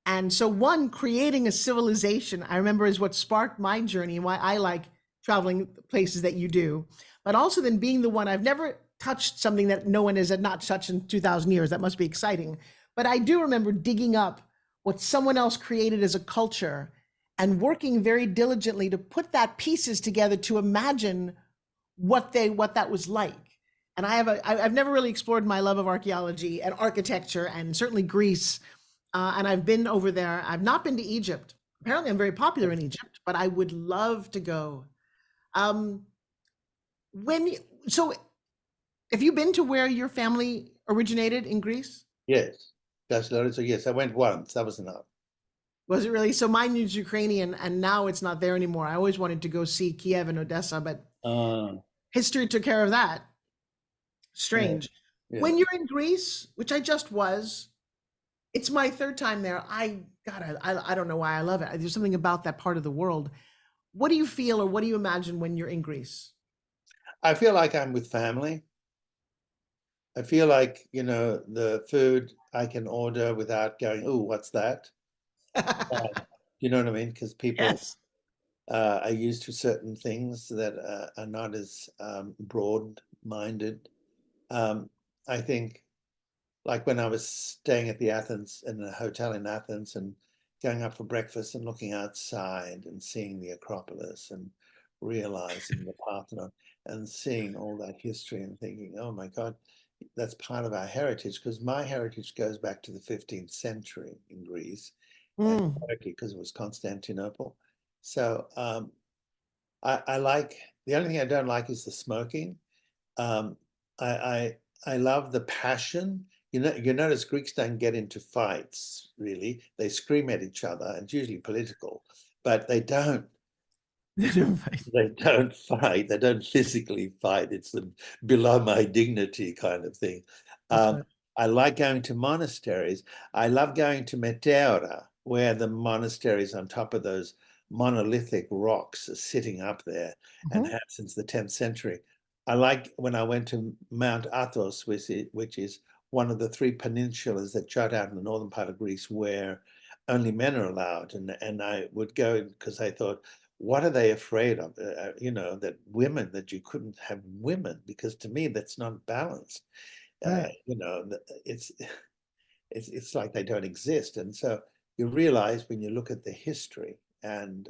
And so, one, creating a civilization, I remember, is what sparked my journey and why I like traveling places that you do. But also, then being the one, I've never touched something that no one has had not touched in 2,000 years. That must be exciting. But I do remember digging up what someone else created as a culture and working very diligently to put that pieces together to imagine what that was like. And I've never really explored my love of archaeology and architecture and certainly Greece, and I've been over there. I've not been to Egypt. Apparently, I'm very popular in Egypt, but I would love to go. Um, when so, have you been to where your family originated in Greece? Yes, that's Lorenzo. Yes, I went once. That was enough. Was it really? So mine is Ukrainian, and now it's not there anymore. I always wanted to go see Kiev and Odessa, but Uh, history took care of that. yeah, Strange. yeah. When you're in Greece, which I just was, it's my third time there. I don't know why I love it. There's something about that part of the world. What do you feel or what do you imagine when you're in Greece? I feel like I'm with family. I feel like, the food I can order without going, oh, what's that? You know what I mean? Because people Yes. are used to certain things that are not as broad-minded. I think, like when I was staying at the Athens, in a hotel in Athens, and going up for breakfast and looking outside and seeing the Acropolis and realizing the Parthenon and seeing all that history and thinking, oh my God, that's part of our heritage, because my heritage goes back to the 15th century in Greece and Mm. Turkey, because it was Constantinople. So I like, the only thing I don't like is the smoking. Um, I love the passion. You notice Greeks don't get into fights, really. They scream at each other, and it's usually political, but they don't fight. They don't physically fight. It's the below my dignity kind of thing. That's Um, right. I like going to monasteries. I love going to Meteora, where the monasteries on top of those monolithic rocks are sitting up there and Mhm. have since the 10th century. I like when I went to Mount Athos, which is one of the three peninsulas that jut out in the northern part of Greece where only men are allowed. And I would go because I thought, what are they afraid of? That women, that you couldn't have women, because to me that's not balanced. Right. It's it's like they don't exist, and so you realize when you look at the history, and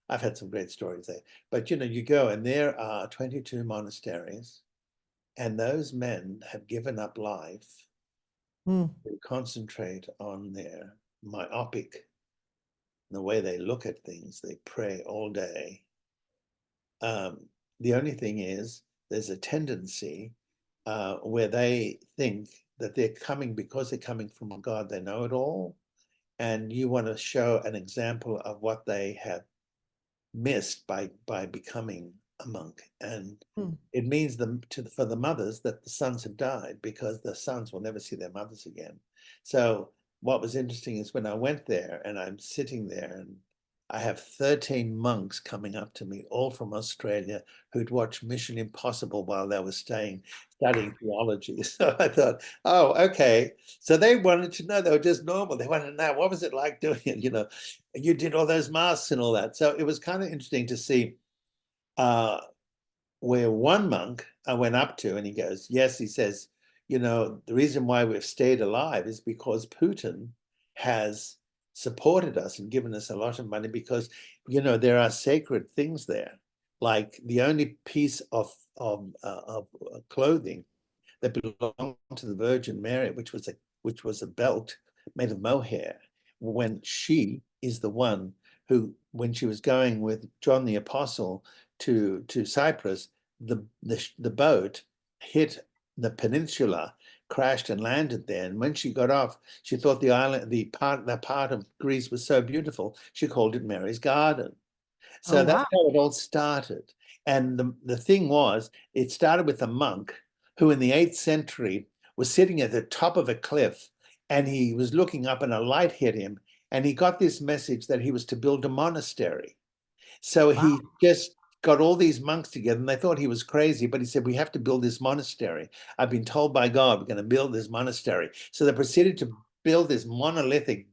I've had some great stories there. But you go and there are 22 monasteries, and those men have given up life Mm. to concentrate on their myopic, the way they look at things. They pray all day. The only thing is, there's a tendency where they think that they're coming because they're coming from a God, they know it all, and you want to show an example of what they have missed by becoming a monk. And Mm. it means for the mothers that the sons have died, because the sons will never see their mothers again. So what was interesting is when I went there and I'm sitting there, and I have 13 monks coming up to me, all from Australia, who'd watched Mission Impossible while they were studying theology. So I thought, oh, okay. So they wanted to know, they were just normal. They wanted to know, what was it like doing it? You did all those masks and all that. So it was kind of interesting to see uh, where one monk I went up to, and he goes, yes, he says, the reason why we've stayed alive is because Putin has supported us and given us a lot of money because, there are sacred things there. Like the only piece of clothing that belonged to the Virgin Mary, which was a belt made of mohair, when she is the one who, when she was going with John the Apostle to Cyprus, the boat hit the peninsula, crashed and landed there. And when she got off, she thought the island, that part of Greece was so beautiful, she called it Mary's Garden. Oh, So that's wow. how it all started. And the thing was, it started with a monk who in the 8th century was sitting at the top of a cliff, and he was looking up and a light hit him, and he got this message that he was to build a monastery. So Wow. he just got all these monks together, and they thought he was crazy, but he said, we have to build this monastery. I've been told by God we're going to build this monastery. So they proceeded to build this monolithic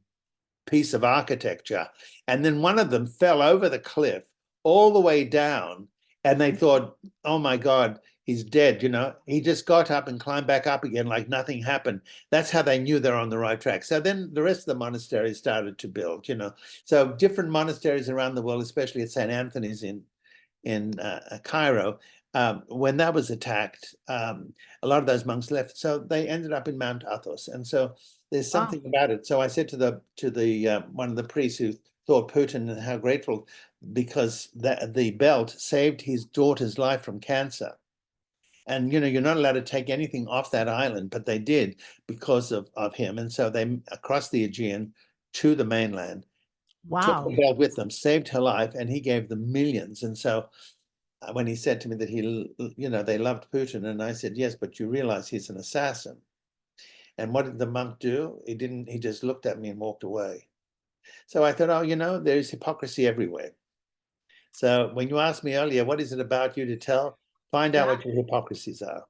piece of architecture. And then one of them fell over the cliff all the way down. And they thought, oh my God, he's dead. He just got up and climbed back up again like nothing happened. That's how they knew they're on the right track. So then the rest of the monasteries started to build. So different monasteries around the world, especially at St. Anthony's in Cairo, when that was attacked, a lot of those monks left. So they ended up in Mount Athos. And so there's Wow. something about it. So I said to the one of the priests who thought Putin and how grateful, because the belt saved his daughter's life from cancer. And you're not allowed to take anything off that island, but they did because of him. And so they across the Aegean to the mainland, took the Wow. belt with them, saved her life, and he gave them millions. And so when he said to me that they loved Putin, and I said, yes, but you realize he's an assassin. And what did the monk do? He didn't, he just looked at me and walked away. So I thought, oh, there's hypocrisy everywhere. So when you asked me earlier, what is it about you to tell? Find out Yeah. what your hypocrisies are,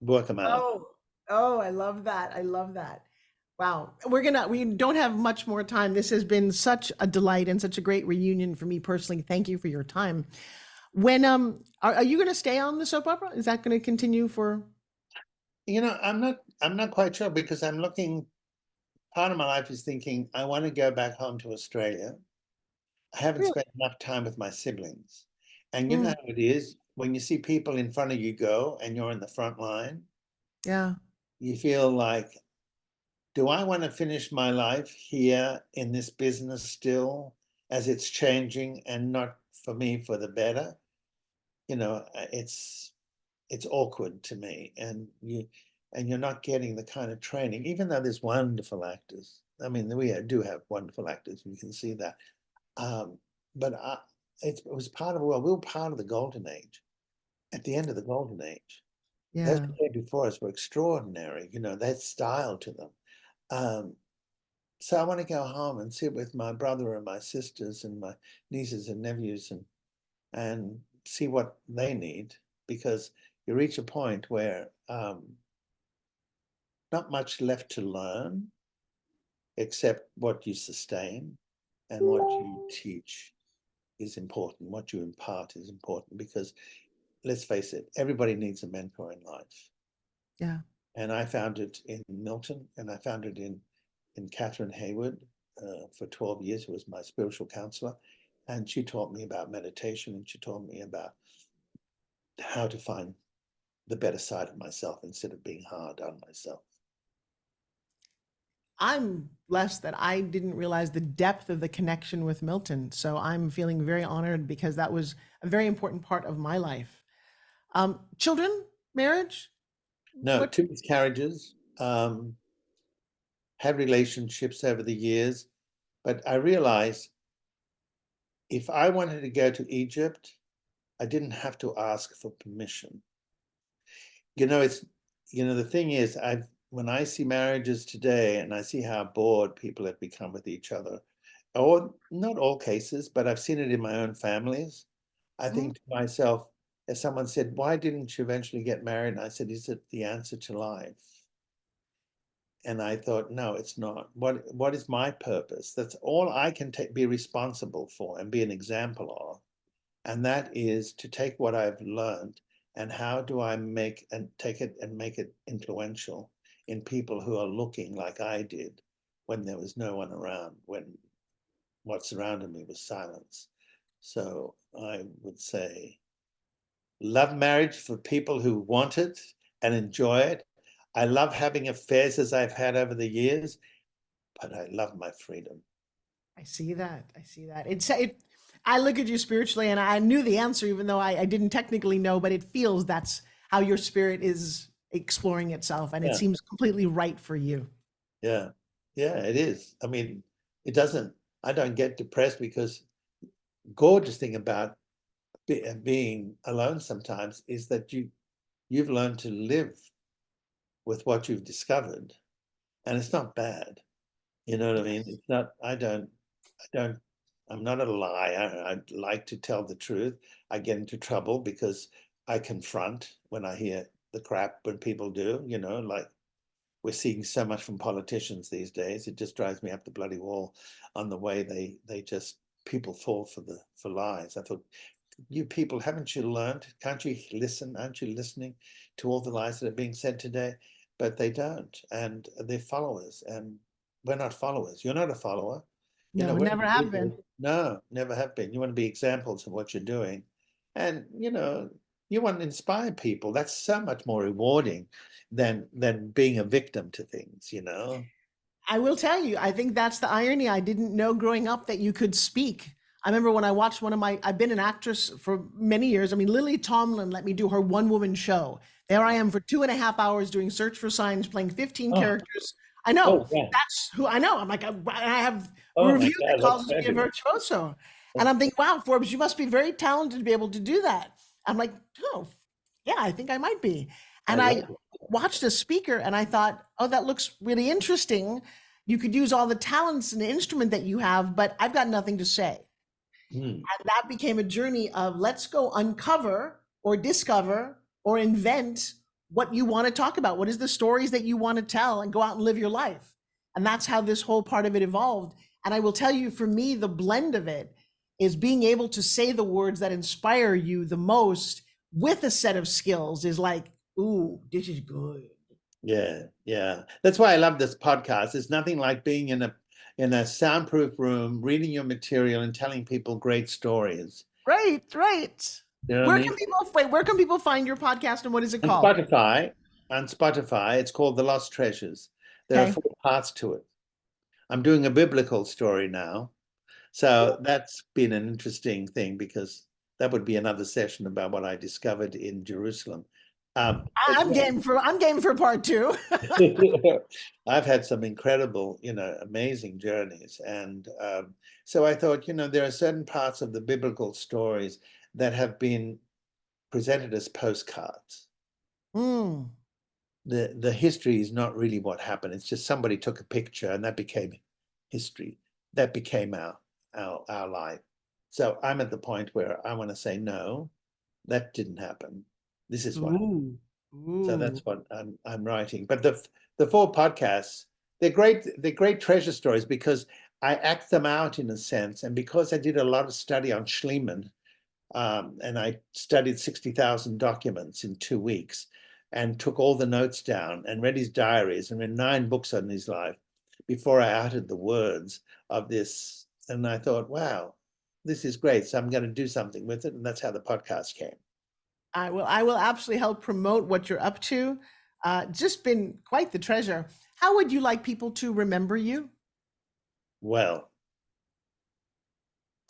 work them out. Oh, oh, I love that. I love that. Wow. We don't have much more time. This has been such a delight and such a great reunion for me personally. Thank you for your time. When are you gonna stay on the soap opera? Is that gonna continue for I'm not quite sure because I'm looking, part of my life is thinking, I want to go back home to Australia. I haven't really? spent enough time with my siblings. And you know Mm, how it is when you see people in front of you go and you're in the front line, yeah, you feel like, do I want to finish my life here in this business still as it's changing and not for me for the better? It's awkward to me, and you're not getting the kind of training, even though there's wonderful actors. I mean, we do have wonderful actors, you can see that. Um, but it was part of, well, we were part of the golden age. At the end of the golden age, those yeah. who came before us were extraordinary. They had style to them. Um, so I want to go home and sit with my brother and my sisters and my nieces and nephews and see what they need, because you reach a point where not much left to learn except what you sustain, and what you teach is important. What you impart is important, because let's face it, everybody needs a mentor in life. Yeah. And I found it in Milton, and I found it in Catherine Hayward for 12 years, who was my spiritual counselor. And she taught me about meditation, and she taught me about how to find the better side of myself instead of being hard on myself. I'm blessed that I didn't realize the depth of the connection with Milton. So I'm feeling very honored because that was a very important part of my life. Children, marriage, No, what? two miscarriages, had relationships over the years, but I realized if I wanted to go to Egypt, I didn't have to ask for permission. It's, the thing is, when I see marriages today and I see how bored people have become with each other, or not all cases, but I've seen it in my own families, I Mm, think to myself, if someone said, why didn't you eventually get married? And I said, is it the answer to life? And I thought, no, it's not. What is my purpose? That's all I can be responsible for and be an example of. And that is to take what I've learned, and how do I take it and make it influential in people who are looking like I did when there was no one around, when what surrounded me was silence. So I would say, love marriage for people who want it and enjoy it. I love having affairs as I've had over the years, but I love my freedom. I see that. I see that. I look at you spiritually, and I knew the answer, even though I didn't technically know. But it feels that's how your spirit is exploring itself, and it Yeah, seems completely right for you. yeah, yeah, it is. I mean, it doesn't, I don't get depressed because gorgeous thing about being alone sometimes is that you've learned to live with what you've discovered, and it's not bad. You know what I mean? Yes. It's not, I don't, I'm not a liar. I like to tell the truth. I get into trouble because I confront when I hear the crap when people do, you know, like we're seeing so much from politicians these days. It just drives me up the bloody wall on the way they just, people fall for lies. I thought, you people, haven't you learned? Can't you listen? Aren't you listening to all the lies that are being said today? But they don't, and they're followers, and we're not followers. You're not a follower. You know, No, we're never have been. individuals. No, never have been. You want to be examples of what you're doing, and you know, you want to inspire people. That's so much more rewarding than being a victim to things. You know. I will tell you, I think that's the irony. I didn't know growing up that you could speak. I remember when I watched I've been an actress for many years. I mean, Lily Tomlin let me do her one woman show. There I am for 2.5 hours doing Search for Signs, playing 15 Oh, characters. I know oh yeah. that's who I know. I'm like, I have a Oh my review that God, that's calls me a fabulous. virtuoso. And I'm thinking, wow, Forbes, you must be very talented to be able to do that. I'm like, oh, yeah, I think I might be. I And I love it. watched a speaker and I thought, oh, that looks really interesting. You could use all the talents and the instrument that you have, but I've got nothing to say. Mm, And that became a journey of let's go uncover or discover or invent what you want to talk about. What is the stories that you want to tell and go out and live your life? And that's how this whole part of it evolved. And I will tell you, for me, the blend of it is being able to say the words that inspire you the most with a set of skills is like, ooh, this is good. yeah, yeah. That's why I love this podcast. There's nothing like being in a soundproof room, reading your material and telling people great stories. Right, right. You know what I Where mean? can people wait? Where can people find your podcast and what is it On called? Spotify, on Spotify, it's called The Lost Treasures. There are Okay. 4 parts to it. I'm doing a biblical story now. So that's been an interesting thing because that would be another session about what I discovered in Jerusalem. But I'm game for part two. I've had some incredible, you know, amazing journeys. And so I thought, you know, there are certain parts of the biblical stories that have been presented as postcards. Mm, The history is not really what happened. It's just somebody took a picture and that became history. That became our life. So I'm at the point where I want to say, no, that didn't happen. This is what happened. ooh, So ooh. that's what I'm writing. But the 4 podcasts, they're great. They're great treasure stories because I act them out in a sense, and because I did a lot of study on Schliemann, and I studied 60,000 documents in 2 weeks, and took all the notes down and read his diaries and read 9 books on his life before I uttered the words of this. And I thought, wow, this is great. So I'm going to do something with it, and that's how the podcast came. I will absolutely help promote what you're up to. Just been quite the treasure. How would you like people to remember you? Well,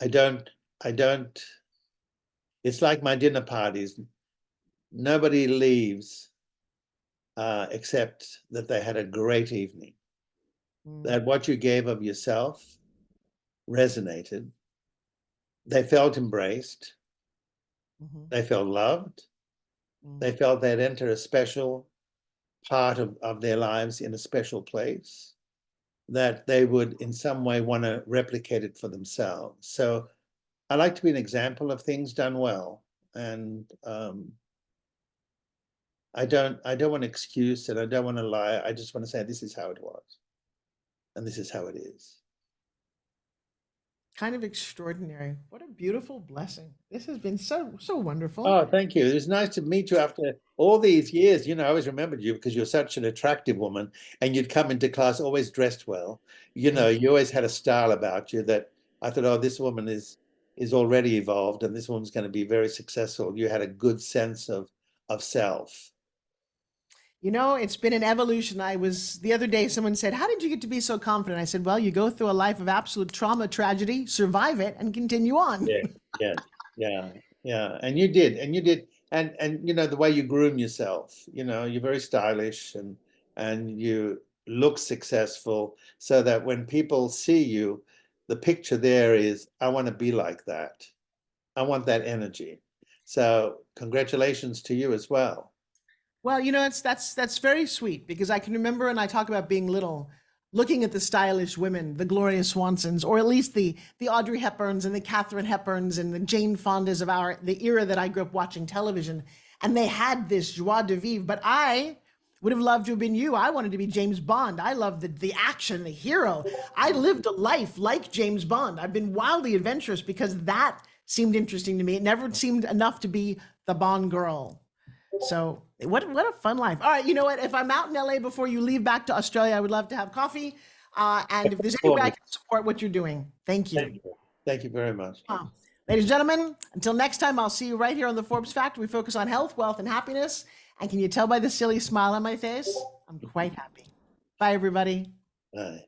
I don't, I don't, it's like my dinner parties. Nobody leaves except that they had a great evening, Mm, that what you gave of yourself resonated. They felt embraced. mhm, They felt loved. mm. They felt they'd enter a special part of their lives in a special place, that they would in some way want to replicate it for themselves. So I like to be an example of things done well. And I don't want an excuse and I don't want to lie. I just want to say this is how it was and this is how it is. Kind of extraordinary. What a beautiful blessing. This has been so wonderful. Oh, thank you. It was nice to meet you after all these years. You know, I always remembered you because you're such an attractive woman and you'd come into class always dressed well. You know, Thank you. you always had a style about you that I thought, oh, this woman is already evolved, and this woman's going to be very successful. You had a good sense of self. You know, it's been an evolution. The other day, someone said, "How did you get to be so confident?" I said, "Well, you go through a life of absolute trauma, tragedy, survive it, and continue on." Yeah, yeah, yeah, yeah. And you did, and you did, and you know the way you groom yourself. You know, you're very stylish, and you look successful, so that when people see you, the picture there is, I want to be like that. I want that energy. So congratulations to you as well. Well, you know, that's very sweet because I can remember, and I talk about being little, looking at the stylish women, the Gloria Swansons, or at least the Audrey Hepburns and the Katharine Hepburns and the Jane Fondas of the era that I grew up watching television, and they had this joie de vivre. But I would have loved to have been you. I wanted to be James Bond. I loved the action, the hero. I lived a life like James Bond. I've been wildly adventurous because that seemed interesting to me. It never seemed enough to be the Bond girl. So what a fun life. All right, you know what? If I'm out in LA before you leave back to Australia, I would love to have coffee. And if there's any way I can support what you're doing, thank you. Thank you. Thank you very much. Ladies and gentlemen, until next time, I'll see you right here on the Forbes Factor. We focus on health, wealth, and happiness. And can you tell by the silly smile on my face? I'm quite happy. Bye, everybody. Bye.